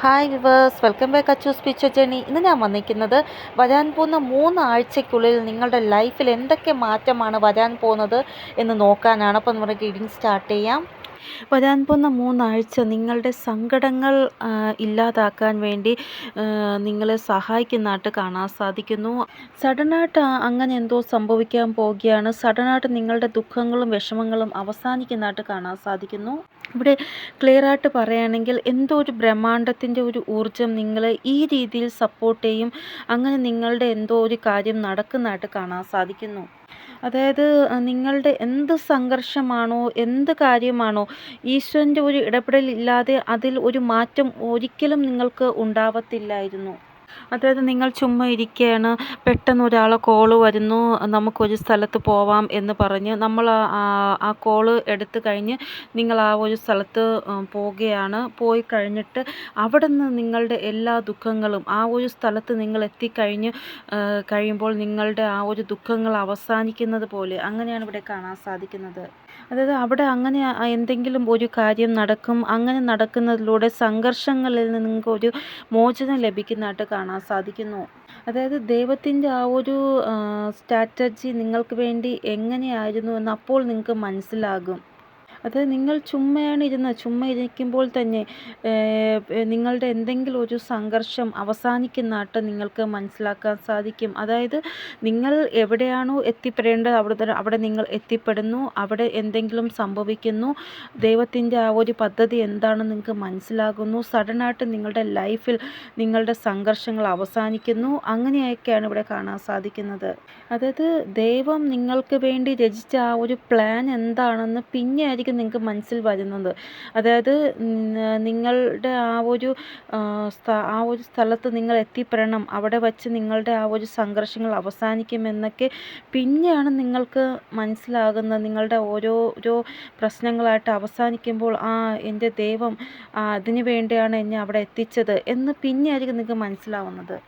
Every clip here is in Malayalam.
Hi viewers, welcome back Achu spiritual journey. ഇന്ന് ഞാൻ വന്നിരിക്കുന്നത് വരാൻ പോകുന്ന 3 ആഴ്ചയ്ക്കുള്ളിൽ നിങ്ങളുടെ ലൈഫിൽ എന്തൊക്കെ മാറ്റമാണ് വരാൻ പോകുന്നത് എന്ന് നോക്കാനാണ്. അപ്പോൾ നമ്മുടെ റീഡിങ് സ്റ്റാർട്ട് ചെയ്യാം. വരാൻ പോകുന്ന 3 ആഴ്ച നിങ്ങളുടെ സങ്കടങ്ങൾ ഇല്ലാതാക്കാൻ വേണ്ടി നിങ്ങളെ സഹായിക്കുന്നതായിട്ട് കാണാൻ സാധിക്കുന്നു. സഡനായിട്ട് അങ്ങനെ എന്തോ സംഭവിക്കാൻ പോവുകയാണ്. സഡനായിട്ട് നിങ്ങളുടെ ദുഃഖങ്ങളും വിഷമങ്ങളും അവസാനിക്കുന്നതായിട്ട് കാണാൻ സാധിക്കുന്നു. ഇവിടെ ക്ലിയറായിട്ട് പറയുകയാണെങ്കിൽ എന്തോ ഒരു ബ്രഹ്മാണ്ടത്തിൻ്റെ ഒരു ഊർജ്ജം നിങ്ങളെ ഈ രീതിയിൽ സപ്പോർട്ട് ചെയ്യും. അങ്ങനെ നിങ്ങളുടെ എന്തോ ഒരു കാര്യം നടക്കുന്നതായിട്ട് കാണാൻ സാധിക്കുന്നു. അതായത് നിങ്ങളുടെ എന്ത് സംഘർഷമാണോ, എന്ത് കാര്യമാണോ, ഈശ്വരൻ്റെ ഒരു ഇടപെടലില്ലാതെ അതിൽ ഒരു മാറ്റം ഒരിക്കലും നിങ്ങൾക്ക് ഉണ്ടാവത്തില്ലായിരുന്നു. അതായത് നിങ്ങൾ ചുമ്മാ ഇരിക്കുകയാണ്, പെട്ടെന്ന് ഒരാളെ കോള് വരുന്നു, നമുക്കൊരു സ്ഥലത്ത് പോവാം എന്ന് പറഞ്ഞ് നമ്മൾ ആ കോള് എടുത്തു കഴിഞ്ഞ് നിങ്ങൾ ആ ഒരു സ്ഥലത്ത് പോവുകയാണ്. പോയി കഴിഞ്ഞിട്ട് അവിടെ നിന്ന് നിങ്ങളുടെ എല്ലാ ദുഃഖങ്ങളും ആ ഒരു സ്ഥലത്ത് നിങ്ങൾ കഴിയുമ്പോൾ നിങ്ങളുടെ ആ ഒരു ദുഃഖങ്ങൾ അവസാനിക്കുന്നത് പോലെ അങ്ങനെയാണ് ഇവിടെ കാണാൻ സാധിക്കുന്നത്. അതായത് അവിടെ അങ്ങനെ എന്തെങ്കിലും ഒരു കാര്യം നടക്കും. അങ്ങനെ നടക്കുന്നതിലൂടെ സംഘർഷങ്ങളിൽ നിന്ന് നിങ്ങൾക്ക് ഒരു മോചനം ലഭിക്കുന്നതായിട്ട് കാണാൻ സാധിക്കുന്നു. അതായത് ദൈവത്തിൻ്റെ ആ ഒരു സ്ട്രാറ്റജി നിങ്ങൾക്ക് വേണ്ടി എങ്ങനെയായിരുന്നു എന്ന് അപ്പോൾ നിങ്ങൾക്ക് മനസ്സിലാകും. അത് നിങ്ങൾ ചുമ്മാ ഇരിക്കുമ്പോൾ തന്നെ നിങ്ങളുടെ എന്തെങ്കിലും ഒരു സംഘർഷം അവസാനിക്കുന്നതായിട്ട് നിങ്ങൾക്ക് മനസ്സിലാക്കാൻ സാധിക്കും. അതായത് നിങ്ങൾ എവിടെയാണോ എത്തിപ്പെടേണ്ടത് അവിടെ നിങ്ങൾ എത്തിപ്പെടുന്നു. അവിടെ എന്തെങ്കിലും സംഭവിക്കുന്നു. ദൈവത്തിൻ്റെ ആ ഒരു പദ്ധതി എന്താണെന്ന് നിങ്ങൾക്ക് മനസ്സിലാകുന്നു. സഡനായിട്ട് നിങ്ങളുടെ ലൈഫിൽ നിങ്ങളുടെ സംഘർഷങ്ങൾ അവസാനിക്കുന്നു. അങ്ങനെയൊക്കെയാണ് ഇവിടെ കാണാൻ സാധിക്കുന്നത്. അതായത് ദൈവം നിങ്ങൾക്ക് വേണ്ടി രചിച്ച ആ ഒരു പ്ലാൻ എന്താണെന്ന് പിന്നെയായിരിക്കും നിങ്ങൾക്ക് മനസ്സിൽ വരുന്നത്. അതായത് നിങ്ങളുടെ ആ ഒരു സ്ഥലത്ത് നിങ്ങൾ എത്തിപ്പെടണം, അവിടെ വച്ച് നിങ്ങളുടെ ആ ഒരു സംഘർഷങ്ങൾ അവസാനിക്കുമെന്നൊക്കെ പിന്നെയാണ് നിങ്ങൾക്ക് മനസ്സിലാകുന്നത്. നിങ്ങളുടെ ഓരോരോ പ്രശ്നങ്ങളായിട്ട് അവസാനിക്കുമ്പോൾ എൻ്റെ ദൈവം അതിനു വേണ്ടിയാണ് എന്നെ അവിടെ എത്തിച്ചത് എന്ന് പിന്നെയായിരിക്കും നിങ്ങൾക്ക് മനസ്സിലാവുന്നത്.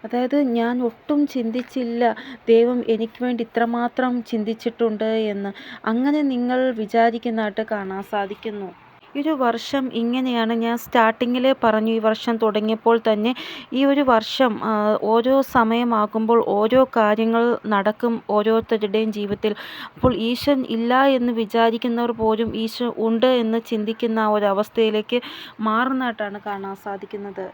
അതായത് ഞാൻ ഒട്ടും ചിന്തിച്ചില്ല ദൈവം എനിക്ക് വേണ്ടി ഇത്രമാത്രം ചിന്തിച്ചിട്ടുണ്ട് എന്ന് അങ്ങനെ നിങ്ങൾ വിചാരിക്കുന്നതായിട്ട് കാണാൻ സാധിക്കുന്നു. ഈ ഒരു വർഷം ഇങ്ങനെയാണ്. ഞാൻ സ്റ്റാർട്ടിങ്ങിലേ പറഞ്ഞു, ഈ വർഷം തുടങ്ങിയപ്പോൾ തന്നെ ഈ ഒരു വർഷം ഓരോ സമയമാകുമ്പോൾ ഓരോ കാര്യങ്ങൾ നടക്കും ഓരോരുത്തരുടെയും ജീവിതത്തിൽ. അപ്പോൾ ഈശ്വരൻ ഇല്ല എന്ന് വിചാരിക്കുന്നവർ പോലും ഈശ്വരൻ ഉണ്ട് എന്ന് ചിന്തിക്കുന്ന ആ ഒരവസ്ഥയിലേക്ക് മാറുന്നതായിട്ടാണ് കാണാൻ സാധിക്കുന്നത്.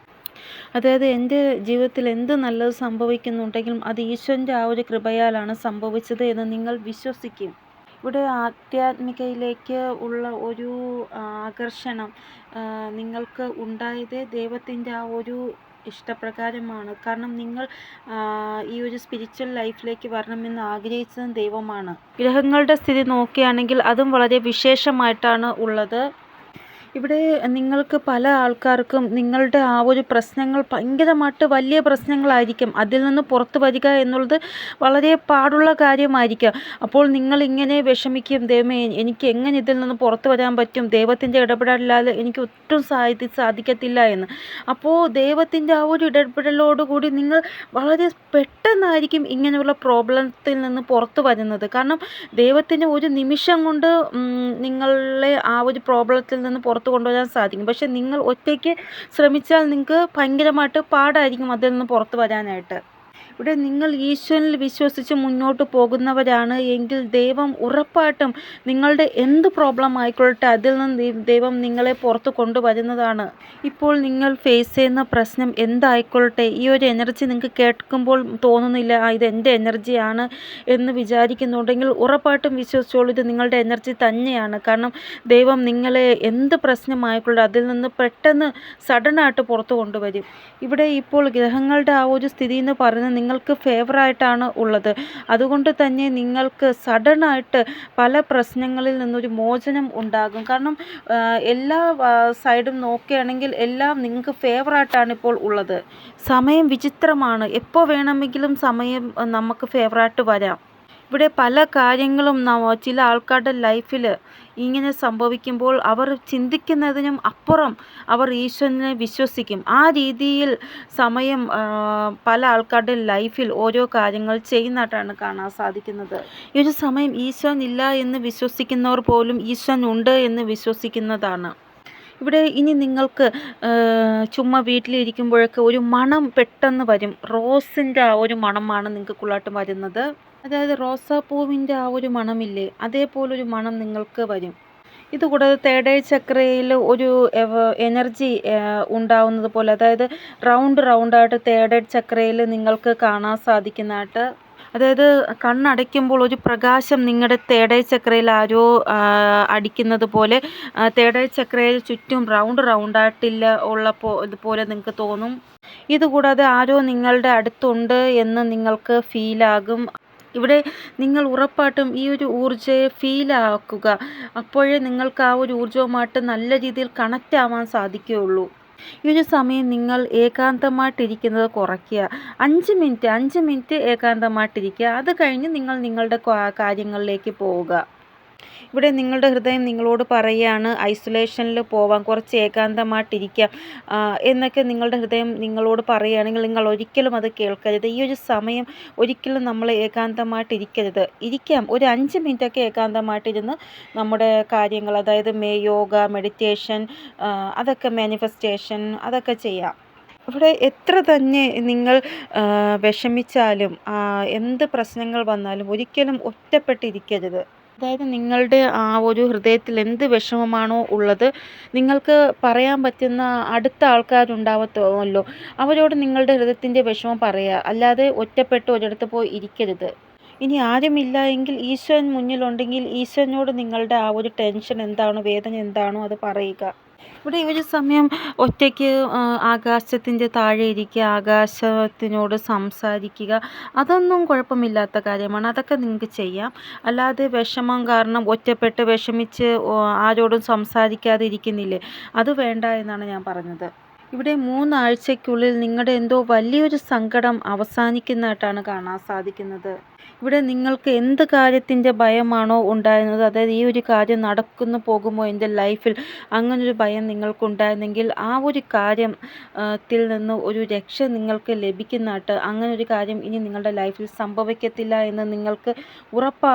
അതായത് എൻ്റെ ജീവിതത്തിൽ എന്ത് നല്ലത് സംഭവിക്കുന്നുണ്ടെങ്കിലും അത് ഈശ്വരൻ്റെ ആ ഒരു കൃപയാലാണ് സംഭവിച്ചത് എന്ന് നിങ്ങൾ വിശ്വസിക്കും. ഇവിടെ ആധ്യാത്മികയിലേക്ക് ഉള്ള ഒരു ആകർഷണം നിങ്ങൾക്ക് ഉണ്ടായത് ദൈവത്തിൻ്റെ ആ ഒരു ഇഷ്ടപ്രകാരമാണ്. കാരണം നിങ്ങൾ ഈ ഒരു സ്പിരിച്വൽ ലൈഫിലേക്ക് വരണമെന്ന് ആഗ്രഹിച്ചതും ദൈവമാണ്. ഗ്രഹങ്ങളുടെ സ്ഥിതി നോക്കുകയാണെങ്കിൽ അതും വളരെ വിശേഷമായിട്ടാണ് ഉള്ളത്. ഇവിടെ നിങ്ങൾക്ക് പല ആൾക്കാർക്കും നിങ്ങളുടെ ആ ഒരു പ്രശ്നങ്ങൾ ഭയങ്കരമായിട്ട് വലിയ പ്രശ്നങ്ങളായിരിക്കും. അതിൽ നിന്ന് പുറത്തു വരിക എന്നുള്ളത് വളരെ പാടുള്ള കാര്യമായിരിക്കാം. അപ്പോൾ നിങ്ങളിങ്ങനെ വിഷമിക്കും, ദൈവമേ എനിക്ക് എങ്ങനെ ഇതിൽ നിന്ന് പുറത്തു വരാൻ പറ്റും, ദൈവത്തിൻ്റെ ഇടപെടലില്ലാതെ എനിക്ക് ഒട്ടും സാധിക്കത്തില്ല എന്ന്. അപ്പോൾ ദൈവത്തിൻ്റെ ആ ഒരു ഇടപെടലോടുകൂടി നിങ്ങൾ വളരെ പെട്ടെന്നായിരിക്കും ഇങ്ങനെയുള്ള പ്രോബ്ലത്തിൽ നിന്ന് പുറത്തു വരുന്നത്. കാരണം ദൈവത്തിന് ഒരു നിമിഷം കൊണ്ട് നിങ്ങളെ ആ ഒരു പ്രോബ്ലത്തിൽ നിന്ന് പുറത്ത് കൊണ്ടുവരാൻ സാധിക്കും. പക്ഷെ നിങ്ങൾ ഒറ്റയ്ക്ക് ശ്രമിച്ചാൽ നിങ്ങൾക്ക് ഭയങ്കരമായിട്ട് പാടായിരിക്കും അതിൽ നിന്ന് പുറത്ത് വരാനായിട്ട്. ഇവിടെ നിങ്ങൾ ഈശ്വരനിൽ വിശ്വസിച്ച് മുന്നോട്ട് പോകുന്നവരാണ് എങ്കിൽ ദൈവം ഉറപ്പായിട്ടും നിങ്ങളുടെ എന്ത് പ്രോബ്ലം ആയിക്കൊള്ളട്ടെ അതിൽ നിന്ന് ദൈവം നിങ്ങളെ പുറത്ത് കൊണ്ടുവരുന്നതാണ്. ഇപ്പോൾ നിങ്ങൾ ഫേസ് ചെയ്യുന്ന പ്രശ്നം എന്തായിക്കൊള്ളട്ടെ, ഈ ഒരു എനർജി നിങ്ങൾക്ക് കേൾക്കുമ്പോൾ തോന്നുന്നില്ല ഇത് എൻ്റെ എനർജിയാണ് എന്ന് വിചാരിക്കുന്നുണ്ടെങ്കിൽ ഉറപ്പായിട്ടും വിശ്വസിച്ചോളൂ, ഇത് നിങ്ങളുടെ എനർജി തന്നെയാണ്. കാരണം ദൈവം നിങ്ങളെ എന്ത് പ്രശ്നമായിക്കൊള്ളട്ടെ അതിൽ നിന്ന് പെട്ടെന്ന് സഡനായിട്ട് പുറത്ത് കൊണ്ടുവരും. ഇവിടെ ഇപ്പോൾ ഗ്രഹങ്ങളുടെ ആ ഒരു സ്ഥിതി എന്ന് പറയുന്നത് നിങ്ങൾക്ക് ഫേവറായിട്ടാണ് ഉള്ളത്. അതുകൊണ്ട് തന്നെ നിങ്ങൾക്ക് സഡനായിട്ട് പല പ്രശ്നങ്ങളിൽ നിന്നൊരു മോചനം ഉണ്ടാകും. കാരണം എല്ലാ സൈഡും നോക്കുകയാണെങ്കിൽ എല്ലാം നിങ്ങൾക്ക് ഫേവറായിട്ടാണ് ഇപ്പോൾ ഉള്ളത്. സമയം വിചിത്രമാണ്, എപ്പോൾ വേണമെങ്കിലും സമയം നമുക്ക് ഫേവറായിട്ട് വരാം. ഇവിടെ പല കാര്യങ്ങളും ചില ആൾക്കാരുടെ ലൈഫിൽ ഇങ്ങനെ സംഭവിക്കുമ്പോൾ അവർ ചിന്തിക്കുന്നതിനും അപ്പുറം അവർ ഈശ്വരനെ വിശ്വസിക്കും. ആ രീതിയിൽ സമയം പല ആൾക്കാരുടെ ലൈഫിൽ ഓരോ കാര്യങ്ങൾ ചെയ്യുന്നതായിട്ടാണ് കാണാൻ സാധിക്കുന്നത്. ഈ ഒരു സമയം ഈശ്വരൻ ഇല്ല എന്ന് വിശ്വസിക്കുന്നവർ പോലും ഈശ്വരൻ ഉണ്ട് എന്ന് വിശ്വസിക്കുന്നതാണ്. ഇവിടെ ഇനി നിങ്ങൾക്ക് ചുമ്മാ വീട്ടിലിരിക്കുമ്പോഴൊക്കെ ഒരു മണം പെട്ടെന്ന് വരും. റോസിൻ്റെ ആ ഒരു മണമാണ് നിങ്ങൾക്കുള്ളിലോട്ട് വരുന്നത്. അതായത് റോസാപ്പൂവിൻ്റെ ആ ഒരു മണമില്ലേ, അതേപോലൊരു മണം നിങ്ങൾക്ക് വരും. ഇതുകൂടാതെ തേർഡ് ഐ ചക്രയിൽ ഒരു എനർജി ഉണ്ടാവുന്നത് പോലെ, അതായത് റൗണ്ടായിട്ട് തേർഡ് ഐ ചക്രയിൽ നിങ്ങൾക്ക് കാണാൻ സാധിക്കുന്നതായിട്ട്, അതായത് കണ്ണടയ്ക്കുമ്പോൾ ഒരു പ്രകാശം നിങ്ങളുടെ തേർഡ് ഐ ചക്രയിൽ ആരോ അടിക്കുന്നത് പോലെ, തേർഡ് ഐ ചക്രയിൽ ചുറ്റും റൗണ്ടായിട്ടില്ല ഇതുപോലെ നിങ്ങൾക്ക് തോന്നും. ഇതുകൂടാതെ ആരോ നിങ്ങളുടെ അടുത്തുണ്ട് എന്ന് നിങ്ങൾക്ക് ഫീലാകും. ഇവിടെ നിങ്ങൾ ഉറപ്പായിട്ടും ഈ ഒരു ഊർജ്ജയെ ഫീലാക്കുക. അപ്പോഴേ നിങ്ങൾക്ക് ആ ഒരു ഊർജ്ജവുമായിട്ട് നല്ല രീതിയിൽ കണക്റ്റ് ആവാൻ സാധിക്കുകയുള്ളൂ. ഈ ഒരു സമയം നിങ്ങൾ ഏകാന്തമായിട്ടിരിക്കുന്നത് കുറയ്ക്കുക. 5 മിനിറ്റ് ഏകാന്തമായിട്ടിരിക്കുക. അത് കഴിഞ്ഞ് നിങ്ങൾ നിങ്ങളുടെ കാര്യങ്ങളിലേക്ക് പോവുക. ഇവിടെ നിങ്ങളുടെ ഹൃദയം നിങ്ങളോട് പറയുകയാണ് ഐസൊലേഷനിൽ പോവാൻ, കുറച്ച് ഏകാന്തമായിട്ടിരിക്കാം എന്നൊക്കെ നിങ്ങളുടെ ഹൃദയം നിങ്ങളോട് പറയുകയാണെങ്കിൽ നിങ്ങൾ ഒരിക്കലും അത് കേൾക്കരുത്. ഈ ഒരു സമയം ഒരിക്കലും നമ്മൾ ഏകാന്തമായിട്ടിരിക്കരുത്. ഇരിക്കാം, ഒരു 5 മിനിറ്റൊക്കെ ഏകാന്തമായിട്ടിരുന്ന് നമ്മുടെ കാര്യങ്ങൾ, അതായത് യോഗ, മെഡിറ്റേഷൻ, അതൊക്കെ മാനിഫെസ്റ്റേഷൻ, അതൊക്കെ ചെയ്യാം. ഇവിടെ എത്ര തന്നെ നിങ്ങൾ വിഷമിച്ചാലും എന്ത് പ്രശ്നങ്ങൾ വന്നാലും ഒരിക്കലും ഒറ്റപ്പെട്ടിരിക്കരുത്. അതായത് നിങ്ങളുടെ ആ ഒരു ഹൃദയത്തിൽ എന്ത് വിഷമമാണോ ഉള്ളത്, നിങ്ങൾക്ക് പറയാൻ പറ്റുന്ന അടുത്ത ആൾക്കാരുണ്ടാവത്തുമല്ലോ, അവരോട് നിങ്ങളുടെ ഹൃദയത്തിൻ്റെ വിഷമം പറയുക. അല്ലാതെ ഒറ്റപ്പെട്ട് ഒരിടത്ത് പോയി ഇരിക്കരുത്. ഇനി ആരുമില്ല എങ്കിൽ ഈശ്വരൻ മുന്നിലുണ്ടെങ്കിൽ ഈശ്വരനോട് നിങ്ങളുടെ ആ ഒരു ടെൻഷൻ എന്താണോ, വേദന എന്താണോ അത് പറയുക. ഇവിടെ ഈ ഒരു സമയം ഒറ്റയ്ക്ക് ആകാശത്തിൻ്റെ താഴെ ഇരിക്കുക, ആകാശത്തിനോട് സംസാരിക്കുക, അതൊന്നും കുഴപ്പമില്ലാത്ത കാര്യമാണ്. അതൊക്കെ നിങ്ങൾക്ക് ചെയ്യാം. അല്ലാതെ വിഷമം കാരണം ഒറ്റപ്പെട്ട് വിഷമിച്ച് ആരോടും സംസാരിക്കാതെ ഇരിക്കുന്നില്ലേ, അത് വേണ്ട എന്നാണ് ഞാൻ പറഞ്ഞത്. ഇവിടെ 3 ആഴ്ചയ്ക്കുള്ളിൽ നിങ്ങളുടെ എന്തോ വലിയൊരു സങ്കടം അവസാനിക്കുന്നതായിട്ടാണ് കാണാൻ സാധിക്കുന്നത്. ഇവിടെ നിങ്ങൾക്ക് എന്ത് കാര്യത്തിൻ്റെ ഭയമാണോ ഉണ്ടായിരുന്നത്, അതായത് ഈ ഒരു കാര്യം നടക്കുന്നു പോകുമോ എൻ്റെ ലൈഫിൽ, അങ്ങനൊരു ഭയം നിങ്ങൾക്കുണ്ടായിരുന്നെങ്കിൽ ആ ഒരു കാര്യത്തിൽ നിന്ന് ഒരു രക്ഷ നിങ്ങൾക്ക് ലഭിക്കുന്നതായിട്ട്, അങ്ങനെ ഒരു കാര്യം ഇനി നിങ്ങളുടെ ലൈഫിൽ സംഭവിക്കത്തില്ല എന്ന് നിങ്ങൾക്ക്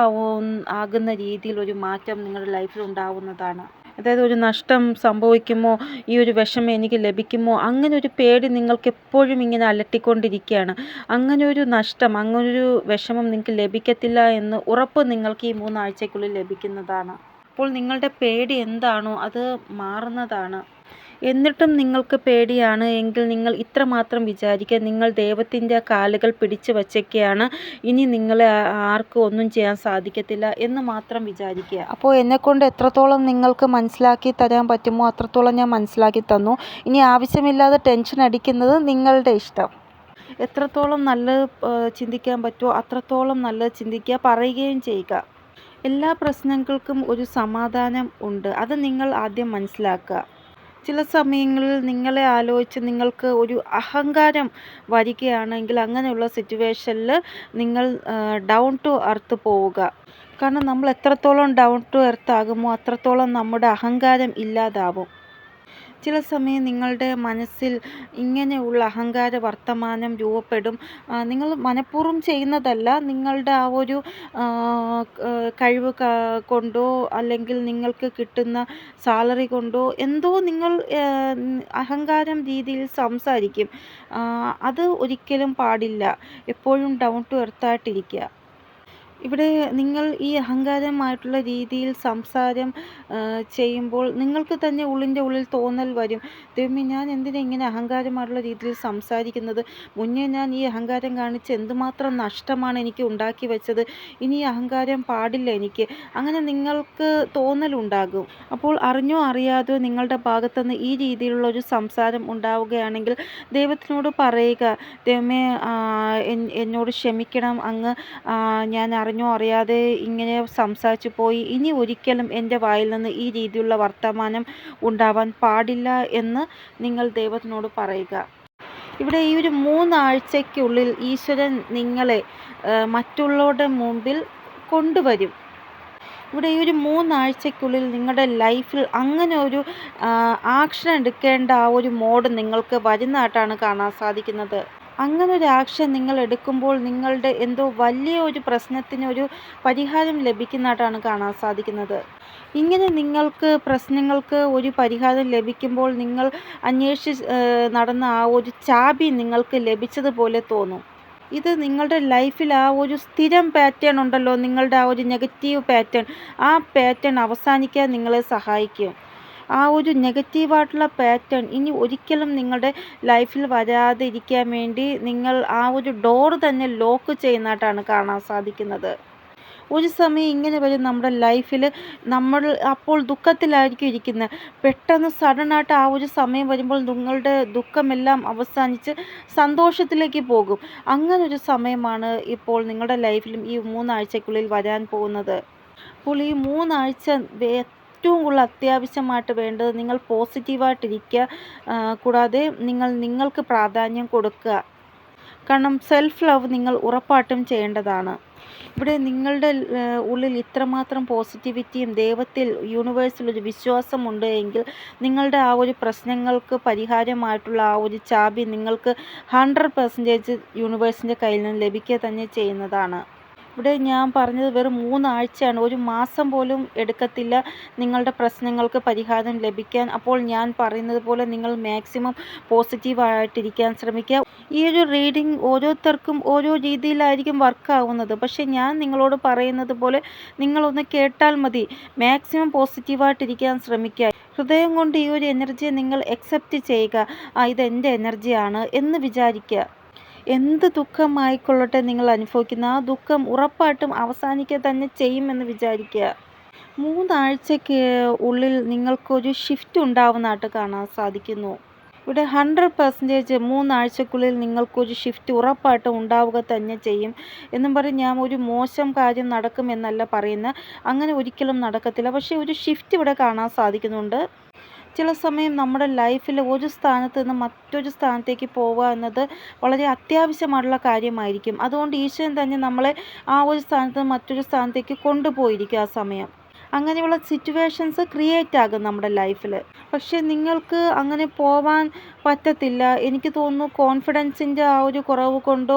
ആകുന്ന രീതിയിൽ ഒരു മാറ്റം നിങ്ങളുടെ ലൈഫിൽ ഉണ്ടാവുന്നതാണ്. അതായത് ഒരു നഷ്ടം സംഭവിക്കുമോ, ഈ ഒരു വിഷമം എനിക്ക് ലഭിക്കുമോ, അങ്ങനെ ഒരു പേടി നിങ്ങൾക്ക് എപ്പോഴും ഇങ്ങനെ അലട്ടിക്കൊണ്ടിരിക്കുകയാണ്. അങ്ങനെ ഒരു നഷ്ടം, അങ്ങനൊരു വിഷമം നിങ്ങൾക്ക് ലഭിക്കത്തില്ല എന്ന് ഉറപ്പ് നിങ്ങൾക്ക് ഈ 3 ആഴ്ചയ്ക്കുള്ളിൽ ലഭിക്കുന്നതാണ്. അപ്പോൾ നിങ്ങളുടെ പേടി എന്താണോ അത് മാറുന്നതാണ്. എന്നിട്ടും നിങ്ങൾക്ക് പേടിയാണ് എങ്കിൽ നിങ്ങൾ ഇത്രമാത്രം വിചാരിക്കുക, നിങ്ങൾ ദൈവത്തിൻ്റെ കാലുകൾ പിടിച്ചു വച്ചൊക്കെയാണ്, ഇനി നിങ്ങളെ ആർക്കും ഒന്നും ചെയ്യാൻ സാധിക്കത്തില്ല എന്ന് മാത്രം വിചാരിക്കുക. അപ്പോൾ എന്നെക്കൊണ്ട് എത്രത്തോളം നിങ്ങൾക്ക് മനസ്സിലാക്കി തരാൻ പറ്റുമോ അത്രത്തോളം ഞാൻ മനസ്സിലാക്കി തന്നു. ഇനി ആവശ്യമില്ലാതെ ടെൻഷൻ അടിക്കുന്നത് നിങ്ങളുടെ ഇഷ്ടം. എത്രത്തോളം നല്ലത് ചിന്തിക്കാൻ പറ്റുമോ അത്രത്തോളം നല്ലത് ചിന്തിക്കുക, പറയുകയും ചെയ്യുക. എല്ലാ പ്രശ്നങ്ങൾക്കും ഒരു സമാധാനം ഉണ്ട്, അത് നിങ്ങൾ ആദ്യം മനസ്സിലാക്കുക. ചില സമയങ്ങളിൽ നിങ്ങളെ ആലോചിച്ച് നിങ്ങൾക്ക് ഒരു അഹങ്കാരം വരികയാണെങ്കിൽ അങ്ങനെയുള്ള സിറ്റുവേഷനിൽ നിങ്ങൾ ഡൗൺ ടു എർത്ത് പോവുക. കാരണം നമ്മൾ എത്രത്തോളം ഡൗൺ ടു എർത്ത് ആകുമോ അത്രത്തോളം നമ്മുടെ അഹങ്കാരം ഇല്ലാതാവും. ചില സമയം നിങ്ങളുടെ മനസ്സിൽ ഇങ്ങനെയുള്ള അഹങ്കാര വർത്തമാനം രൂപപ്പെടും. നിങ്ങൾ മനഃപൂർവ്വം ചെയ്യുന്നതല്ല, നിങ്ങളുടെ ആ ഒരു കഴിവ് കൊണ്ടോ അല്ലെങ്കിൽ നിങ്ങൾക്ക് കിട്ടുന്ന സാലറി കൊണ്ടോ എന്തോ നിങ്ങൾ അഹങ്കാരം രീതിയിൽ സംസാരിക്കും. അത് ഒരിക്കലും പാടില്ല. എപ്പോഴും ഡൗൺ ടു എർത്തായിട്ടിരിക്കുക. ഇവിടെ നിങ്ങൾ ഈ അഹങ്കാരമായിട്ടുള്ള രീതിയിൽ സംസാരം ചെയ്യുമ്പോൾ നിങ്ങൾക്ക് തന്നെ ഉള്ളിൻ്റെ ഉള്ളിൽ തോന്നൽ വരും, ദൈവമേ ഞാൻ എന്തിനാ ഇങ്ങനെ അഹങ്കാരമായിട്ടുള്ള രീതിയിൽ സംസാരിക്കുന്നത്, മുന്നേ ഞാൻ ഈ അഹങ്കാരം കാണിച്ച് എന്തുമാത്രം നഷ്ടമാണ് എനിക്ക് ഉണ്ടാക്കി വെച്ചത്, ഇനി ഈ അഹങ്കാരം പാടില്ല എനിക്ക്, അങ്ങനെ നിങ്ങൾക്ക് തോന്നലുണ്ടാകും. അപ്പോൾ അറിഞ്ഞോ അറിയാതെയോ നിങ്ങളുടെ ഭാഗത്തുനിന്ന് ഈ രീതിയിലുള്ള ഒരു സംസാരം ഉണ്ടാവുകയാണെങ്കിൽ ദൈവത്തിനോട് പറയുക, ദൈവമേ എന്നോട് ക്ഷമിക്കണം, അങ്ങ് ഞാൻ അറിഞ്ഞോ അറിയാതെ ഇങ്ങനെ സംസാരിച്ചു പോയി, ഇനി ഒരിക്കലും എൻ്റെ വായിൽ നിന്ന് ഈ രീതിയിലുള്ള വർത്തമാനം ഉണ്ടാവാൻ പാടില്ല എന്ന് നിങ്ങൾ ദൈവത്തിനോട് പറയുക. ഇവിടെ ഈ ഒരു 3 ആഴ്ചയ്ക്കുള്ളിൽ ഈശ്വരൻ നിങ്ങളെ മറ്റുള്ളവരുടെ മുമ്പിൽ കൊണ്ടുവരും. ഇവിടെ ഈ ഒരു 3 ആഴ്ചയ്ക്കുള്ളിൽ നിങ്ങളുടെ ലൈഫിൽ അങ്ങനെ ഒരു ആക്ഷൻ എടുക്കേണ്ട ആ ഒരു മോഡ് നിങ്ങൾക്ക് വരുന്നതായിട്ടാണ് കാണാൻ സാധിക്കുന്നത്. അങ്ങനെ ഒരു ആക്ഷൻ നിങ്ങൾ എടുക്കുമ്പോൾ നിങ്ങളുടെ എന്തോ വലിയ ഒരു പ്രശ്നത്തിന് ഒരു പരിഹാരം ലഭിക്കുന്നതായിട്ടാണ് കാണാൻ സാധിക്കുന്നത്. ഇങ്ങനെ നിങ്ങൾക്ക് പ്രശ്നങ്ങൾക്ക് ഒരു പരിഹാരം ലഭിക്കുമ്പോൾ നിങ്ങൾ അന്വേഷിച്ച് നടന്ന ആ ഒരു ചാബി നിങ്ങൾക്ക് ലഭിച്ചതുപോലെ തോന്നും. ഇത് നിങ്ങളുടെ ലൈഫിൽ ആ ഒരു സ്ഥിരം പാറ്റേൺ ഉണ്ടല്ലോ, നിങ്ങളുടെ ആ ഒരു നെഗറ്റീവ് പാറ്റേൺ, ആ പാറ്റേൺ അവസാനിക്കാൻ നിങ്ങളെ സഹായിക്കും. ആ ഒരു നെഗറ്റീവായിട്ടുള്ള പാറ്റേൺ ഇനി ഒരിക്കലും നിങ്ങളുടെ ലൈഫിൽ വരാതെ ഇരിക്കാൻ വേണ്ടി നിങ്ങൾ ആ ഒരു ഡോർ തന്നെ ലോക്ക് ചെയ്യുന്നതായിട്ടാണ് കാണാൻ സാധിക്കുന്നത്. ഒരു സമയം ഇങ്ങനെ വരും നമ്മുടെ ലൈഫിൽ, നമ്മൾ അപ്പോൾ ദുഃഖത്തിലായിരിക്കും ഇരിക്കുന്നത്. പെട്ടെന്ന് സഡനായിട്ട് ആ ഒരു സമയം വരുമ്പോൾ നിങ്ങളുടെ ദുഃഖമെല്ലാം അവസാനിച്ച് സന്തോഷത്തിലേക്ക് പോകും. അങ്ങനൊരു സമയമാണ് ഇപ്പോൾ നിങ്ങളുടെ ലൈഫിലും ഈ 3 ആഴ്ചയ്ക്കുള്ളിൽ വരാൻ പോകുന്നത്. അപ്പോൾ ഈ 3 ആഴ്ച ഏറ്റവും കൂടുതൽ അത്യാവശ്യമായിട്ട് വേണ്ടത് നിങ്ങൾ പോസിറ്റീവായിട്ടിരിക്കുക, കൂടാതെ നിങ്ങൾക്ക് പ്രാധാന്യം കൊടുക്കുക. കാരണം സെൽഫ് ലവ് നിങ്ങൾ ഉറപ്പായിട്ടും ചെയ്യേണ്ടതാണ്. ഇവിടെ നിങ്ങളുടെ ഉള്ളിൽ ഇത്രമാത്രം പോസിറ്റിവിറ്റിയും ദൈവത്തിൽ, യൂണിവേഴ്സിൽ ഒരു വിശ്വാസമുണ്ട് എങ്കിൽ നിങ്ങളുടെ ആ ഒരു പ്രശ്നങ്ങൾക്ക് പരിഹാരമായിട്ടുള്ള ആ ഒരു ചാബി നിങ്ങൾക്ക് 100% യൂണിവേഴ്സിൻ്റെ കയ്യിൽ നിന്ന് ലഭിക്കുക തന്നെ ചെയ്യുന്നതാണ്. ഇവിടെ ഞാൻ പറഞ്ഞത് വെറും 3 ആഴ്ചയാണ്, ഒരു മാസം പോലും എടുക്കത്തില്ല നിങ്ങളുടെ പ്രശ്നങ്ങൾക്ക് പരിഹാരം ലഭിക്കാൻ. അപ്പോൾ ഞാൻ പറയുന്നത് പോലെ നിങ്ങൾ മാക്സിമം പോസിറ്റീവായിട്ടിരിക്കാൻ ശ്രമിക്കുക. ഈ ഒരു റീഡിംഗ് ഓരോരുത്തർക്കും ഓരോ രീതിയിലായിരിക്കും വർക്കാവുന്നത്. പക്ഷേ ഞാൻ നിങ്ങളോട് പറയുന്നത് പോലെ നിങ്ങളൊന്ന് കേട്ടാൽ മതി. മാക്സിമം പോസിറ്റീവായിട്ടിരിക്കാൻ ശ്രമിക്കുക. ഹൃദയം കൊണ്ട് ഈ ഒരു എനർജിയെ നിങ്ങൾ അക്സെപ്റ്റ് ചെയ്യുക. ഇതെൻ്റെ എനർജിയാണ് എന്ന് വിചാരിക്കുക. എന്ത് ദുഃഖമായിക്കൊള്ളട്ടെ നിങ്ങൾ അനുഭവിക്കുന്ന ആ ദുഃഖം ഉറപ്പായിട്ടും അവസാനിക്കുക തന്നെ ചെയ്യുമെന്ന് വിചാരിക്കുക. 3 ആഴ്ചയ്ക്ക് ഉള്ളിൽ നിങ്ങൾക്കൊരു ഷിഫ്റ്റ് ഉണ്ടാവുന്നതായിട്ട് കാണാൻ സാധിക്കുന്നു. ഇവിടെ 100% 3 ആഴ്ചക്കുള്ളിൽ നിങ്ങൾക്കൊരു ഷിഫ്റ്റ് ഉറപ്പായിട്ടും ഉണ്ടാവുക തന്നെ ചെയ്യും. എന്നും പറഞ്ഞ് ഞാൻ ഒരു മോശം കാര്യം നടക്കുമെന്നല്ല പറയുന്നത്. അങ്ങനെ ഒരിക്കലും നടക്കത്തില്ല. പക്ഷേ ഒരു ഷിഫ്റ്റ് ഇവിടെ കാണാൻ സാധിക്കുന്നുണ്ട്. ചില സമയം നമ്മുടെ ലൈഫിൽ ഒരു സ്ഥാനത്ത് നിന്ന് മറ്റൊരു സ്ഥാനത്തേക്ക് പോവുക എന്നത് വളരെ അത്യാവശ്യമായിട്ടുള്ള കാര്യമായിരിക്കും. അതുകൊണ്ട് ഈശ്വരൻ തന്നെ നമ്മളെ ആ ഒരു സ്ഥാനത്ത് നിന്ന് മറ്റൊരു സ്ഥാനത്തേക്ക് കൊണ്ടുപോയിരിക്കും ആ സമയം. അങ്ങനെയുള്ള സിറ്റുവേഷൻസ് ക്രിയേറ്റ് ആകും നമ്മുടെ ലൈഫിൽ. പക്ഷേ നിങ്ങൾക്ക് അങ്ങനെ പോവാൻ പറ്റത്തില്ല. എനിക്ക് തോന്നുന്നു കോൺഫിഡൻസിൻ്റെ ആ ഒരു കുറവ് കൊണ്ടോ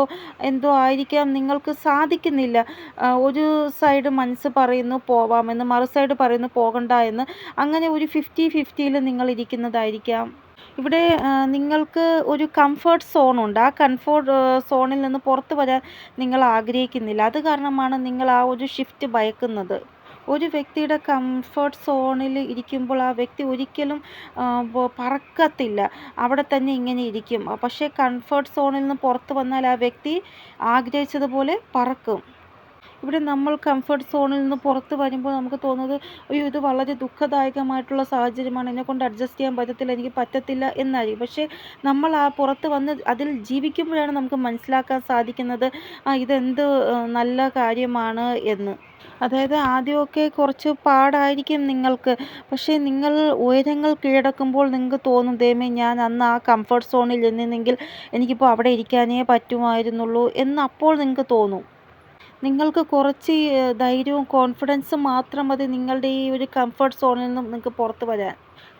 എന്തോ ആയിരിക്കാം നിങ്ങൾക്ക് സാധിക്കുന്നില്ല. ഒരു സൈഡ് മനസ്സ് പറയുന്നു പോവാമെന്ന്, മറു സൈഡ് പറയുന്നു പോകണ്ട എന്ന്. അങ്ങനെ ഒരു 50-50 നിങ്ങൾ ഇരിക്കുന്നതായിരിക്കാം. ഇവിടെ നിങ്ങൾക്ക് ഒരു കംഫർട്ട് സോണുണ്ട്. ആ കംഫർട്ട് സോണിൽ നിന്ന് പുറത്ത് വരാൻ നിങ്ങൾ ആഗ്രഹിക്കുന്നില്ല. അത് കാരണമാണ് നിങ്ങൾ ആ ഒരു ഷിഫ്റ്റ് ഭയക്കുന്നത്. ഒരു വ്യക്തിയുടെ കംഫർട്ട് സോണിൽ ഇരിക്കുമ്പോൾ ആ വ്യക്തി ഒരിക്കലും പറക്കത്തില്ല, അവിടെ തന്നെ ഇങ്ങനെ ഇരിക്കും. പക്ഷേ കംഫർട്ട് സോണിൽ നിന്ന് പുറത്ത് വന്നാൽ ആ വ്യക്തി ആഗ്രഹിച്ചതുപോലെ പറക്കും. ഇവിടെ നമ്മൾ കംഫർട്ട് സോണിൽ നിന്ന് പുറത്ത് വരുമ്പോൾ നമുക്ക് തോന്നുന്നത്, അയ്യോ ഇത് വളരെ ദുഃഖദായകമായിട്ടുള്ള സാഹചര്യമാണ്, എന്നെക്കൊണ്ട് അഡ്ജസ്റ്റ് ചെയ്യാൻ പറ്റത്തില്ല, എനിക്ക് പറ്റത്തില്ല എന്നായിരിക്കും. പക്ഷേ നമ്മൾ ആ പുറത്ത് വന്ന് അതിൽ ജീവിക്കുമ്പോഴാണ് നമുക്ക് മനസ്സിലാക്കാൻ സാധിക്കുന്നത് ഇതെന്ത് നല്ല കാര്യമാണ് എന്ന്. അതായത് ആദ്യമൊക്കെ കുറച്ച് പാടായിരിക്കും നിങ്ങൾക്ക്. പക്ഷേ നിങ്ങൾ ഉയരങ്ങൾ കീഴടക്കുമ്പോൾ നിങ്ങൾക്ക് തോന്നും, ദൈവമേ ഞാൻ അന്ന് ആ കംഫർട്ട് സോണിൽ നിന്നെങ്കിൽ എനിക്കിപ്പോൾ അവിടെ ഇരിക്കാനേ പറ്റുമായിരുന്നുള്ളൂ എന്ന് അപ്പോൾ നിങ്ങൾക്ക് തോന്നും. നിങ്ങൾക്ക് കുറച്ച് ധൈര്യവും കോൺഫിഡൻസും മാത്രം മതി നിങ്ങളുടെ ഈ ഒരു കംഫർട്ട് സോണിൽ നിന്നും നിങ്ങൾക്ക് പുറത്ത് വരാൻ.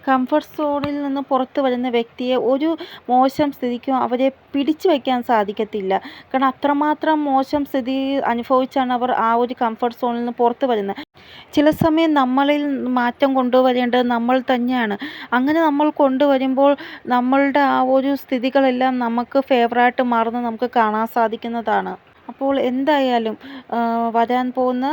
കംഫർട്ട് സോണിൽ നിന്ന് പുറത്ത് വരുന്ന വ്യക്തിയെ ഒരു മോശം സ്ഥിതിക്കും അവരെ പിടിച്ചു വയ്ക്കാൻ സാധിക്കത്തില്ല. കാരണം അത്രമാത്രം മോശം സ്ഥിതി അനുഭവിച്ചാണ് അവർ ആ ഒരു കംഫർട്ട് സോണിൽ നിന്ന് പുറത്ത് വരുന്നത്. ചില സമയം നമ്മളിൽ മാറ്റം കൊണ്ടുവരേണ്ടത് നമ്മൾ തന്നെയാണ്. അങ്ങനെ നമ്മൾ കൊണ്ടുവരുമ്പോൾ നമ്മളുടെ ആ ഒരു സ്ഥിതികളെല്ലാം നമുക്ക് ഫേവറായിട്ട് മാറുന്നത് നമുക്ക് കാണാൻ സാധിക്കുന്നതാണ്. അപ്പോൾ എന്തായാലും വരാൻ പോകുന്ന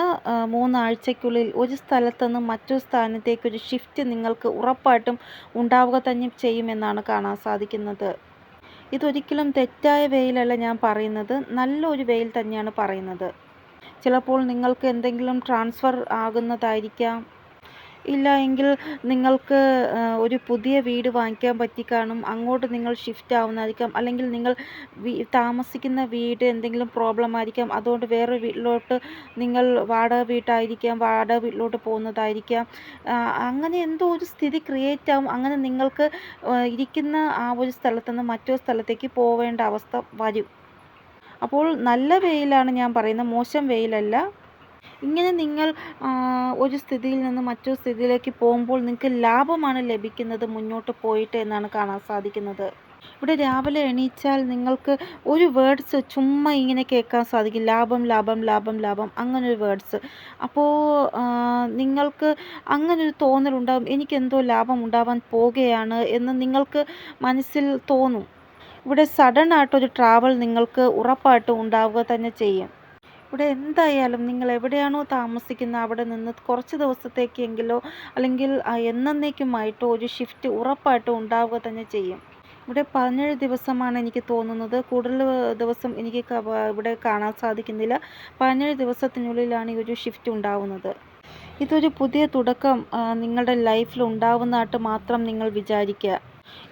3 ആഴ്ചയ്ക്കുള്ളിൽ ഒരു സ്ഥലത്ത് നിന്ന് മറ്റൊരു സ്ഥാനത്തേക്കൊരു ഷിഫ്റ്റ് നിങ്ങൾക്ക് ഉറപ്പായിട്ടും ഉണ്ടാവുക തന്നെ ചെയ്യുമെന്നാണ് കാണാൻ സാധിക്കുന്നത്. ഇതൊരിക്കലും തെറ്റായ വേയിലല്ല ഞാൻ പറയുന്നത്, നല്ലൊരു വേയിൽ തന്നെയാണ് പറയുന്നത്. ചിലപ്പോൾ നിങ്ങൾക്ക് എന്തെങ്കിലും ട്രാൻസ്ഫർ ആകുന്നതായിരിക്കാം, ഇല്ല എങ്കിൽ നിങ്ങൾക്ക് ഒരു പുതിയ വീട് വാങ്ങിക്കാൻ പറ്റിക്കാണും, അങ്ങോട്ട് നിങ്ങൾ ഷിഫ്റ്റ് ആവുന്നതായിരിക്കാം. അല്ലെങ്കിൽ നിങ്ങൾ താമസിക്കുന്ന വീട് എന്തെങ്കിലും പ്രോബ്ലം ആയിരിക്കാം, അതുകൊണ്ട് വേറൊരു വീട്ടിലോട്ട് നിങ്ങൾ വാടക വീട്ടിലോട്ട് പോകുന്നതായിരിക്കാം. അങ്ങനെ എന്തോ ഒരു സ്ഥിതി ക്രിയേറ്റ് ആവും. അങ്ങനെ നിങ്ങൾക്ക് ഇരിക്കുന്ന ആ ഒരു സ്ഥലത്ത് നിന്ന് മറ്റൊരു സ്ഥലത്തേക്ക് പോവേണ്ട അവസ്ഥ വരും. അപ്പോൾ നല്ല വെയിലാണ് ഞാൻ പറയുന്നത്, മോശം വെയിലല്ല. ഇങ്ങനെ നിങ്ങൾ ഒരു സ്ഥിതിയിൽ നിന്ന് മറ്റൊരു സ്ഥിതിയിലേക്ക് പോകുമ്പോൾ നിങ്ങൾക്ക് ലാഭമാണ് ലഭിക്കുന്നത് മുന്നോട്ട് പോയിട്ട് എന്നാണ് കാണാൻ സാധിക്കുന്നത്. ഇവിടെ രാവിലെ എണീച്ചാൽ നിങ്ങൾക്ക് ഒരു വേർഡ്സ് ചുമ്മാ ഇങ്ങനെ കേൾക്കാൻ സാധിക്കും. ലാഭം, ലാഭം, ലാഭം, ലാഭം അങ്ങനൊരു വേർഡ്സ്. അപ്പോൾ നിങ്ങൾക്ക് അങ്ങനൊരു തോന്നലുണ്ടാകും, എനിക്കെന്തോ ലാഭം ഉണ്ടാവാൻ പോകുകയാണ് എന്ന് നിങ്ങൾക്ക് മനസ്സിൽ തോന്നും. ഇവിടെ സഡനായിട്ടൊരു ട്രാവൽ നിങ്ങൾക്ക് ഉറപ്പായിട്ടും ഉണ്ടാവുക തന്നെ ചെയ്യും. ഇവിടെ എന്തായാലും നിങ്ങൾ എവിടെയാണോ താമസിക്കുന്നത് അവിടെ നിന്ന് കുറച്ച് ദിവസത്തേക്കെങ്കിലോ അല്ലെങ്കിൽ എന്നേക്കുമായിട്ടോ ഒരു ഷിഫ്റ്റ് ഉറപ്പായിട്ടും ഉണ്ടാവുക തന്നെ ചെയ്യും. ഇവിടെ 17 ദിവസമാണ് എനിക്ക് തോന്നുന്നത്. കൂടുതൽ ദിവസം എനിക്ക് ഇവിടെ കാണാൻ സാധിക്കുന്നില്ല. 17 ദിവസത്തിനുള്ളിലാണ് ഈ ഒരു ഷിഫ്റ്റ് ഉണ്ടാവുന്നത്. ഇതൊരു പുതിയ തുടക്കം നിങ്ങളുടെ ലൈഫിൽ ഉണ്ടാവുന്നതായിട്ട് മാത്രം നിങ്ങൾ വിചാരിക്കുക.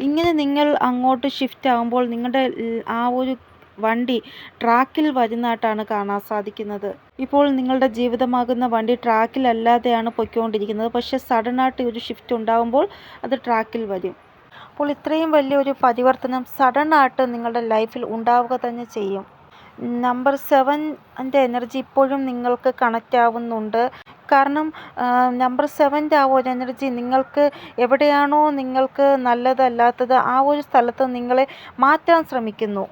ഇങ്ങനെ നിങ്ങൾ അങ്ങോട്ട് ഷിഫ്റ്റ് ആകുമ്പോൾ നിങ്ങളുടെ ആ ഒരു വണ്ടി ട്രാക്കിൽ വരുന്നതായിട്ടാണ് കാണാൻ സാധിക്കുന്നത്. ഇപ്പോൾ നിങ്ങളുടെ ജീവിതമാകുന്ന വണ്ടി ട്രാക്കിലല്ലാതെയാണ് പൊയ്ക്കൊണ്ടിരിക്കുന്നത്. പക്ഷേ സഡനായിട്ട് ഒരു ഷിഫ്റ്റ് ഉണ്ടാകുമ്പോൾ അത് ട്രാക്കിൽ വരും. അപ്പോൾ ഇത്രയും വലിയൊരു പരിവർത്തനം സഡനായിട്ട് നിങ്ങളുടെ ലൈഫിൽ ഉണ്ടാവുക തന്നെ ചെയ്യും. നമ്പർ 7ൻ്റെ എനർജി ഇപ്പോഴും നിങ്ങൾക്ക് കണക്റ്റ് ആവുന്നുണ്ട്. കാരണം നമ്പർ 7ൻ്റെ ആ ഒരു എനർജി നിങ്ങൾക്ക് എവിടെയാണോ നിങ്ങൾക്ക് നല്ലതല്ലാത്തത് ആ ഒരു സ്ഥലത്ത് നിങ്ങളെ മാറ്റാൻ ശ്രമിക്കുന്നു.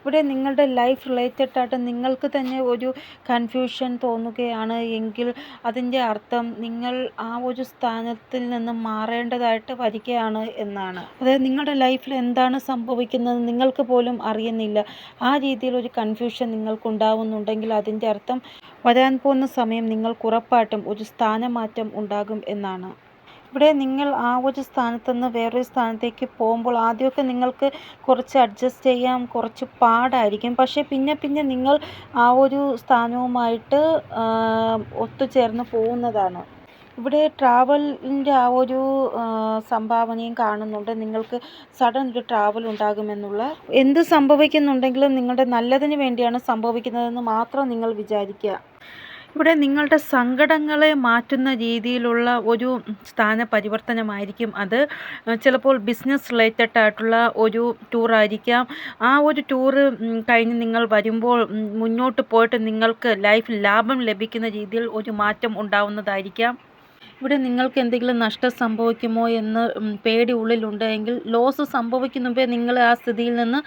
ഇവിടെ നിങ്ങളുടെ ലൈഫ് റിലേറ്റഡ് ആയിട്ട് നിങ്ങൾക്ക് തന്നെ ഒരു കൺഫ്യൂഷൻ തോന്നുകയാണ് എങ്കിൽ അതിൻ്റെ അർത്ഥം നിങ്ങൾ ആ ഒരു സ്ഥാനത്തിൽ നിന്ന് മാറേണ്ടതായിട്ട് വരികയാണ് എന്നാണ്. അതായത് നിങ്ങളുടെ ലൈഫിൽ എന്താണ് സംഭവിക്കുന്നത് നിങ്ങൾക്ക് പോലും അറിയുന്നില്ല. ആ രീതിയിൽ ഒരു കൺഫ്യൂഷൻ നിങ്ങൾക്കുണ്ടാവുന്നുണ്ടെങ്കിൽ അതിൻ്റെ അർത്ഥം വരാൻ പോകുന്ന സമയം നിങ്ങൾക്ക് ഉറപ്പായിട്ടും ഒരു സ്ഥാനമാറ്റം ഉണ്ടാകും എന്നാണ്. ഇവിടെ നിങ്ങൾ ആ ഒരു സ്ഥാനത്ത് നിന്ന് വേറൊരു സ്ഥാനത്തേക്ക് പോകുമ്പോൾ ആദ്യമൊക്കെ നിങ്ങൾക്ക് കുറച്ച് അഡ്ജസ്റ്റ് ചെയ്യാൻ കുറച്ച് പാടായിരിക്കും. പക്ഷേ പിന്നെ നിങ്ങൾ ആ ഒരു സ്ഥാനവുമായിട്ട് ഒത്തുചേർന്ന് പോകുന്നതാണ്. ഇവിടെ ട്രാവലിൻ്റെ ആ ഒരു സംഭാവനയും കാണുന്നുണ്ട്. നിങ്ങൾക്ക് സഡൻ ഒരു ട്രാവൽ ഉണ്ടാകുമെന്നുള്ള. എന്ത് സംഭവിക്കുന്നുണ്ടെങ്കിലും നിങ്ങളുടെ നല്ലതിന് വേണ്ടിയാണ് സംഭവിക്കുന്നതെന്ന് മാത്രം നിങ്ങൾ വിചാരിക്കുക. ഇവിടെ നിങ്ങളുടെ സങ്കടങ്ങളെ മാറ്റുന്ന രീതിയിലുള്ള ഒരു സ്ഥാന പരിവർത്തനമായിരിക്കും അത്. ചിലപ്പോൾ ബിസിനസ് റിലേറ്റഡ് ആയിട്ടുള്ള ഒരു ടൂറായിരിക്കാം. ആ ഒരു ടൂറ് കഴിഞ്ഞ് നിങ്ങൾ വരുമ്പോൾ മുന്നോട്ട് പോയിട്ട് നിങ്ങൾക്ക് ലൈഫിൽ ലാഭം ലഭിക്കുന്ന രീതിയിൽ ഒരു മാറ്റം ഉണ്ടാവുന്നതായിരിക്കാം. ഇവിടെ നിങ്ങൾക്ക് എന്തെങ്കിലും നഷ്ടം സംഭവിക്കുമോ എന്ന് പേടി ഉള്ളിലുണ്ട് എങ്കിൽ ലോസ് സംഭവിക്കുന്ന മുമ്പേ നിങ്ങളെ ആ സ്ഥിതിയിൽ നിന്ന്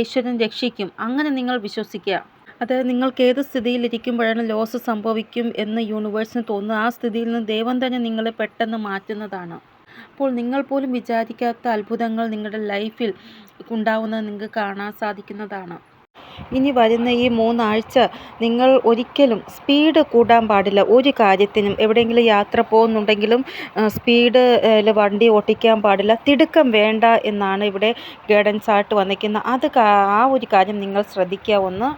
ഈശ്വരൻ രക്ഷിക്കും. അങ്ങനെ നിങ്ങൾ വിശ്വസിക്കുക. അതായത് നിങ്ങൾക്ക് ഏത് സ്ഥിതിയിലിരിക്കുമ്പോഴാണ് ലോസ് സംഭവിക്കും എന്ന് യൂണിവേഴ്സിന് തോന്നുന്നത് ആ സ്ഥിതിയിൽ നിന്ന് ദൈവം തന്നെ നിങ്ങളെ പെട്ടെന്ന് മാറ്റുന്നതാണ്. അപ്പോൾ നിങ്ങൾ പോലും വിചാരിക്കാത്ത അത്ഭുതങ്ങൾ നിങ്ങളുടെ ലൈഫിൽ ഉണ്ടാവുന്നത് നിങ്ങൾക്ക് കാണാൻ സാധിക്കുന്നതാണ്. ഇനി വരുന്ന ഈ 3 ആഴ്ച നിങ്ങൾ ഒരിക്കലും സ്പീഡ് കൂട്ടാൻ പാടില്ല. ഒരു കാര്യത്തിനും എവിടെയെങ്കിലും യാത്ര പോകുന്നുണ്ടെങ്കിലും സ്പീഡിൽ വണ്ടി ഓട്ടിക്കാൻ പാടില്ല. തിടുക്കം വേണ്ട എന്നാണ് ഇവിടെ ഗൈഡൻസ് ആയിട്ട് വന്നിരിക്കുന്നത്. ആ ഒരു കാര്യം നിങ്ങൾ ശ്രദ്ധിക്കുക. ഒന്ന്